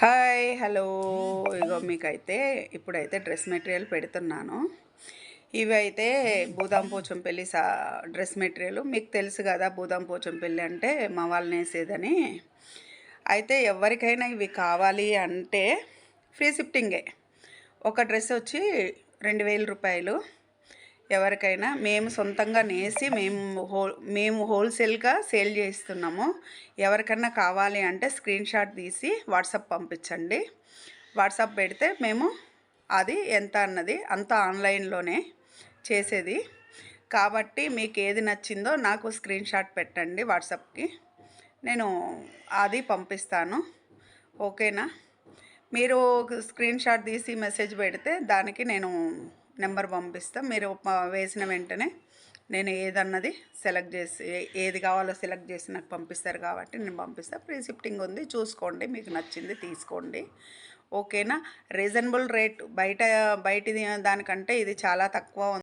Hi hello ఇగో మీకైతే ఇప్పుడైతే dress material పెడుతున్నాను. ఇవి అయితే బూదాం పోచంపల్లి డ్రెస్ మెటీరియల్ మీకు తెలుసు కదా. బూదాం పోచంపల్లి అంటే మా వాళ్ళని వేసేదని. అయితే ఎవరికైనా ఇవి కావాలి అంటే ఫ్రీ షిఫ్టింగే. ఒక డ్రెస్ వచ్చి 2000 రూపాయలు. ఎవరికైనా మేము సొంతంగా నేసి మేము హోల్సేల్గా సేల్ చేస్తున్నాము. ఎవరికన్నా కావాలి అంటే స్క్రీన్ షాట్ తీసి వాట్సాప్ పంపించండి. వాట్సాప్ పెడితే మేము అది ఎంత అన్నది అంతా ఆన్లైన్లోనే చేసేది కాబట్టి మీకు ఏది నచ్చిందో నాకు స్క్రీన్ షాట్ పెట్టండి వాట్సాప్కి, నేను అది పంపిస్తాను. ఓకేనా? మీరు స్క్రీన్ షాట్ తీసి మెసేజ్ పెడితే దానికి నేను నెంబర్ పంపిస్తా. మీరు వేసిన వెంటనే నేను ఏదన్నది సెలెక్ట్ చేసి ఏది కావాలో సెలెక్ట్ చేసి నాకు పంపిస్తారు కాబట్టి నేను పంపిస్తాను. ఫ్రీ షిఫ్టింగ్ ఉంది, చూసుకోండి, మీకు నచ్చింది తీసుకోండి. ఓకేనా? రీజనబుల్ రేట్ బయటి దానికంటే ఇది చాలా తక్కువ ఉంది.